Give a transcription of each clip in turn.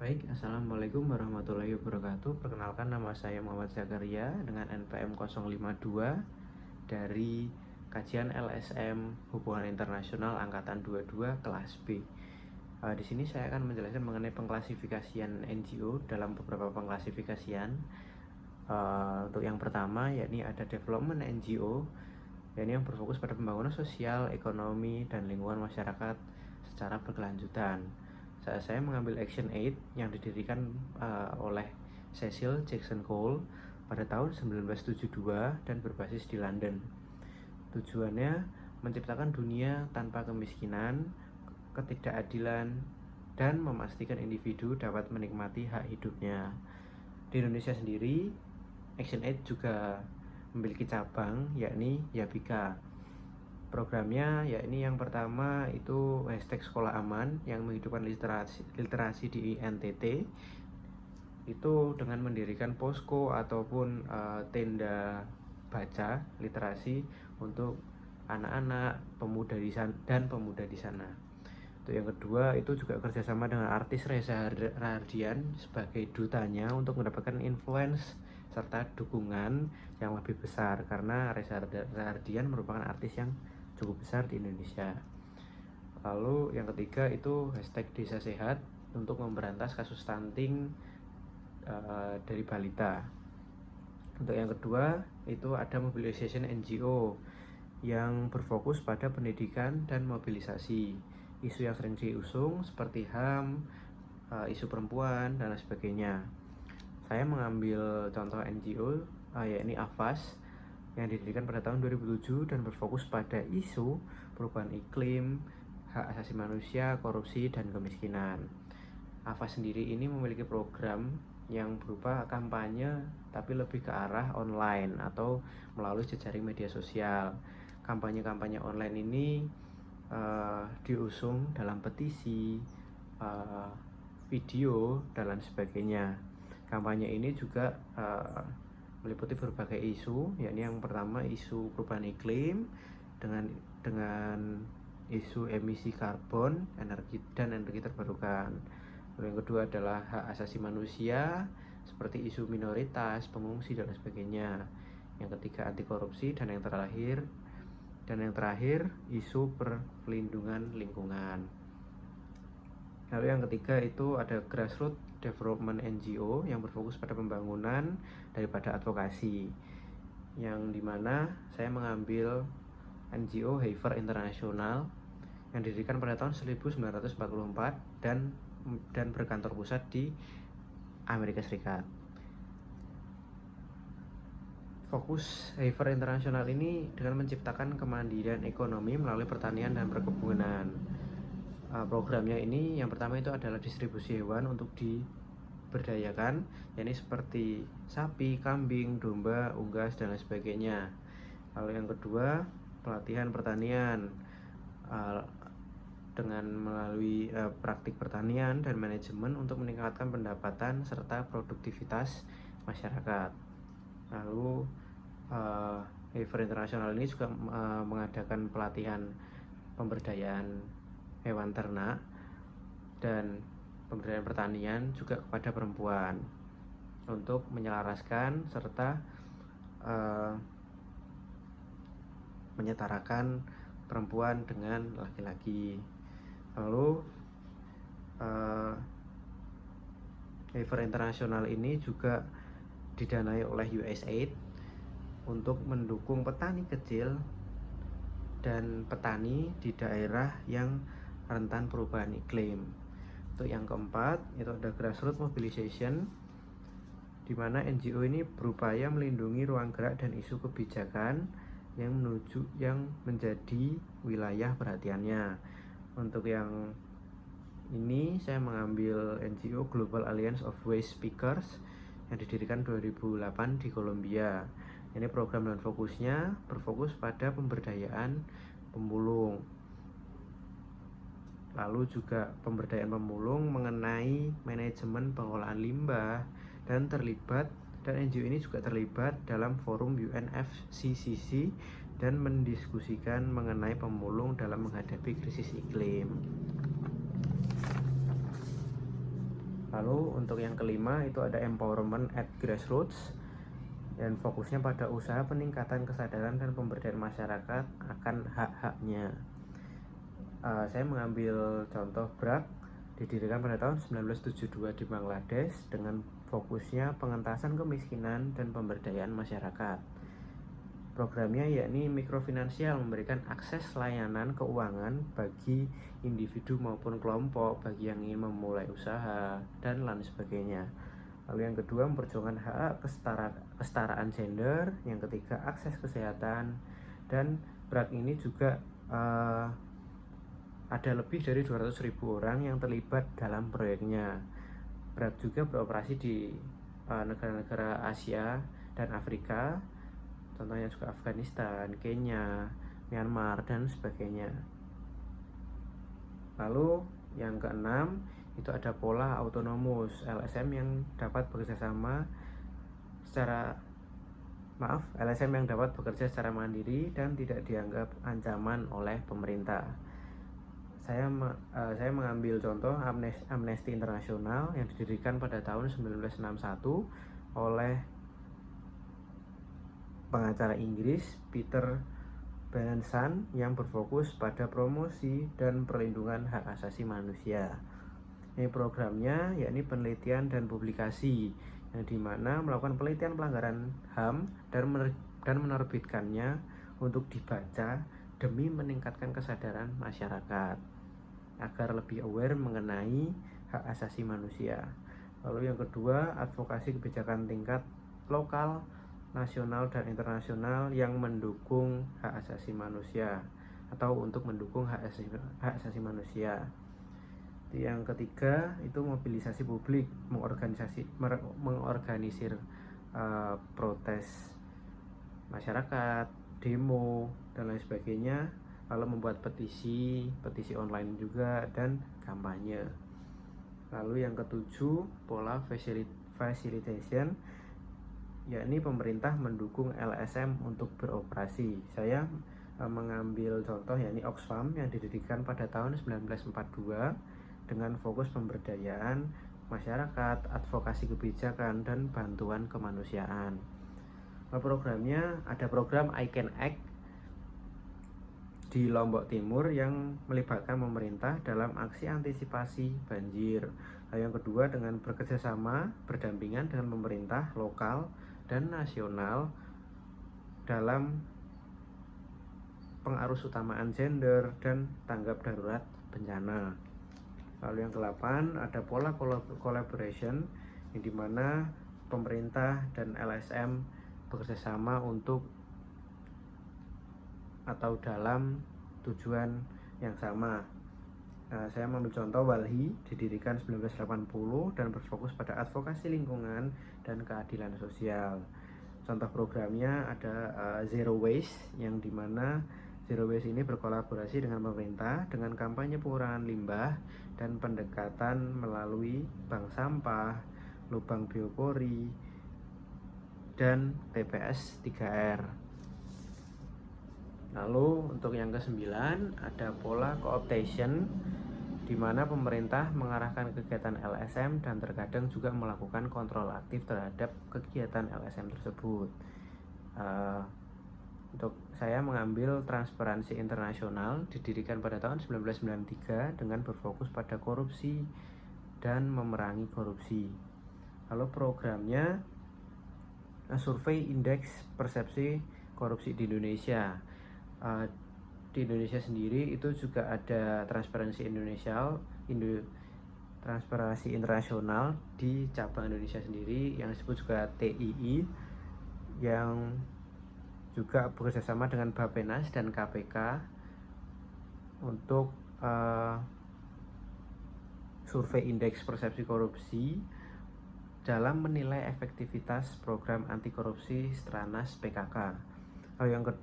Baik, Assalamualaikum warahmatullahi wabarakatuh. Perkenalkan, nama saya Muhammad Zakaria dengan NPM 052 dari kajian LSM Hubungan Internasional Angkatan 22 kelas B. Di sini saya akan menjelaskan mengenai pengklasifikasian NGO dalam beberapa pengklasifikasian. Untuk yang pertama, yakni ada Development NGO, yakni yang berfokus pada pembangunan sosial, ekonomi, dan lingkungan masyarakat secara berkelanjutan. Saya mengambil Action Aid yang didirikan oleh Cecil Jackson Cole pada tahun 1972 dan berbasis di London. Tujuannya menciptakan dunia tanpa kemiskinan, ketidakadilan, dan memastikan individu dapat menikmati hak hidupnya. Di Indonesia sendiri, Action Aid juga memiliki cabang, yakni Yapika. Programnya yakni yang pertama itu #sekolah aman yang menghidupkan literasi di NTT, itu dengan mendirikan posko ataupun tenda baca literasi untuk anak-anak pemuda di sana. Untuk yang kedua itu juga kerjasama dengan artis Reza Rahardian sebagai dutanya untuk mendapatkan influence serta dukungan yang lebih besar, karena Reza Rahardian merupakan artis yang cukup besar di Indonesia. Lalu yang ketiga itu #desasehat untuk memberantas kasus stunting dari balita. Untuk yang kedua itu ada mobilization NGO yang berfokus pada pendidikan dan mobilisasi isu yang sering diusung seperti HAM, isu perempuan, dan lain sebagainya. Saya mengambil contoh NGO yakni AFAS yang didirikan pada tahun 2007 dan berfokus pada isu perubahan iklim, hak asasi manusia, korupsi, dan kemiskinan. AFAS sendiri ini memiliki program yang berupa kampanye tapi lebih ke arah online atau melalui jejaring media sosial. Kampanye-kampanye online ini diusung dalam petisi, video, dan lain sebagainya. Kampanye ini juga meliputi berbagai isu, yakni yang pertama isu perubahan iklim dengan isu emisi karbon, energi terbarukan. Lalu yang kedua adalah hak asasi manusia seperti isu minoritas, pengungsi, dan lain sebagainya. Yang ketiga anti korupsi, dan yang terakhir isu perlindungan lingkungan. Lalu yang ketiga itu ada Grassroots Development NGO yang berfokus pada pembangunan daripada advokasi, yang dimana saya mengambil NGO Heifer International yang didirikan pada tahun 1944 dan berkantor pusat di Amerika Serikat. Fokus Heifer International ini dengan menciptakan kemandirian ekonomi melalui pertanian dan perkebunan. Programnya ini yang pertama itu adalah distribusi hewan untuk diberdayakan, yakni seperti sapi, kambing, domba, unggas, dan lain sebagainya. Lalu yang kedua pelatihan pertanian dengan melalui praktik pertanian dan manajemen untuk meningkatkan pendapatan serta produktivitas masyarakat. Lalu Heifer International ini juga mengadakan pelatihan pemberdayaan hewan ternak dan pemberdayaan pertanian juga kepada perempuan untuk menyelaraskan serta menyetarakan perempuan dengan laki-laki. Lalu Heifer International ini juga didanai oleh USAID untuk mendukung petani kecil dan petani di daerah yang rentan perubahan iklim. Untuk yang keempat itu ada Grassroots Mobilization, di mana NGO ini berupaya melindungi ruang gerak dan isu kebijakan yang menjadi wilayah perhatiannya. Untuk yang ini saya mengambil NGO Global Alliance of Waste Pickers yang didirikan 2008 di Kolombia. Ini program dan fokusnya berfokus pada pemberdayaan pemulung. Lalu juga pemberdayaan pemulung mengenai manajemen pengolahan limbah dan NGO ini juga terlibat dalam forum UNFCCC dan mendiskusikan mengenai pemulung dalam menghadapi krisis iklim. Lalu untuk yang kelima itu ada empowerment at grassroots, dan fokusnya pada usaha peningkatan kesadaran dan pemberdayaan masyarakat akan hak-haknya. Saya mengambil contoh BRAK, didirikan pada tahun 1972 di Bangladesh dengan fokusnya pengentasan kemiskinan dan pemberdayaan masyarakat. Programnya yakni mikrofinansial, memberikan akses layanan keuangan bagi individu maupun kelompok, bagi yang ingin memulai usaha, dan lain sebagainya. Lalu yang kedua, memperjuangkan hak kesetaraan gender. Yang ketiga, akses kesehatan. Dan BRAK ini juga ada lebih dari 200.000 orang yang terlibat dalam proyeknya. BRAK juga beroperasi di negara-negara Asia dan Afrika, contohnya juga Afghanistan, Kenya, Myanmar, dan sebagainya. Lalu yang keenam itu ada pola autonomus, LSM yang dapat bekerja secara mandiri dan tidak dianggap ancaman oleh pemerintah. Saya mengambil contoh Amnesty International yang didirikan pada tahun 1961 oleh pengacara Inggris Peter Benenson yang berfokus pada promosi dan perlindungan hak asasi manusia. Ini programnya yakni penelitian dan publikasi, yang dimana melakukan penelitian pelanggaran HAM dan menerbitkannya untuk dibaca demi meningkatkan kesadaran masyarakat agar lebih aware mengenai hak asasi manusia. Lalu yang kedua, advokasi kebijakan tingkat lokal, nasional, dan internasional yang mendukung hak asasi manusia atau untuk mendukung hak asasi manusia. Yang ketiga itu mobilisasi publik, mengorganisir protes masyarakat, demo, dan lain sebagainya. Lalu membuat petisi online juga, dan kampanye. Lalu yang ketujuh, pola facilitation, yakni pemerintah mendukung LSM untuk beroperasi. Saya mengambil contoh yakni Oxfam yang didirikan pada tahun 1942 dengan fokus pemberdayaan masyarakat, advokasi kebijakan, dan bantuan kemanusiaan. Programnya ada program I Can Act di Lombok Timur yang melibatkan pemerintah dalam aksi antisipasi banjir. Yang kedua, dengan bekerja sama berdampingan dengan pemerintah lokal dan nasional dalam pengarusutamaan gender dan tanggap darurat bencana. Lalu yang ke-8 ada pola collaboration, yang dimana pemerintah dan LSM bekerja sama untuk atau dalam tujuan yang sama. Saya mengambil contoh Walhi, didirikan 1980 dan berfokus pada advokasi lingkungan dan keadilan sosial. Contoh programnya ada Zero Waste, yang dimana Zero Waste ini berkolaborasi dengan pemerintah dengan kampanye pengurangan limbah dan pendekatan melalui bank sampah, lubang biopori, dan TPS 3R. Lalu untuk yang ke-9 ada pola co-optation, di mana pemerintah mengarahkan kegiatan LSM dan terkadang juga melakukan kontrol aktif terhadap kegiatan LSM tersebut. Untuk saya mengambil Transparansi Internasional, didirikan pada tahun 1993 dengan berfokus pada korupsi dan memerangi korupsi. Lalu programnya survei indeks persepsi korupsi di Indonesia. Di Indonesia sendiri itu juga ada Transparansi Internasional di cabang Indonesia sendiri yang disebut juga TII, yang juga bekerjasama dengan Bappenas dan KPK untuk survei indeks persepsi korupsi dalam menilai efektivitas program anti korupsi Stranas PKK. Yang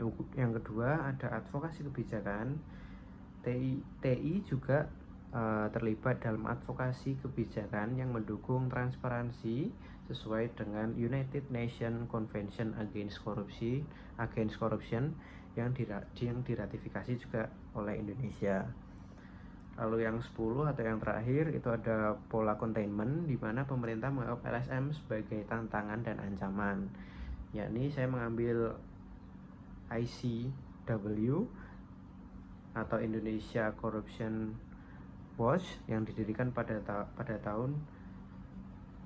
kedua ada advokasi kebijakan. TI juga terlibat dalam advokasi kebijakan yang mendukung transparansi sesuai dengan United Nations Convention Against Corruption yang diratifikasi juga oleh Indonesia. Lalu yang 10 atau yang terakhir itu ada pola containment, di mana pemerintah menganggap LSM sebagai tantangan dan ancaman. Yakni saya mengambil ICW atau Indonesia Corruption Watch yang didirikan pada tahun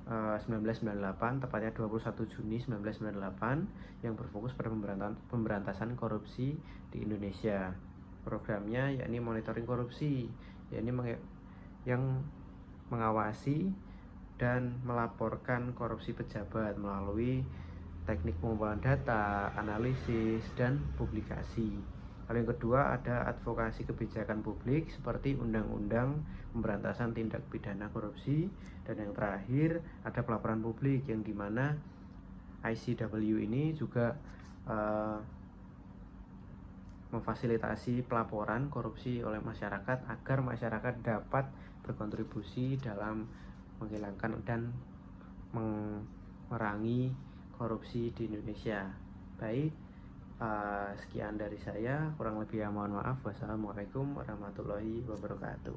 1998, tepatnya 21 Juni 1998, yang berfokus pada pemberantasan korupsi di Indonesia. Programnya yakni monitoring korupsi, yakni yang mengawasi dan melaporkan korupsi pejabat melalui teknik pengumpulan data, analisis, dan publikasi. Lalu yang kedua ada advokasi kebijakan publik seperti Undang-Undang Pemberantasan Tindak Pidana Korupsi, dan yang terakhir ada pelaporan publik yang dimana ICW ini juga memfasilitasi pelaporan korupsi oleh masyarakat agar masyarakat dapat berkontribusi dalam menghilangkan dan memerangi korupsi di Indonesia. Baik, sekian dari saya, kurang lebih mohon maaf. Wassalamualaikum warahmatullahi wabarakatuh.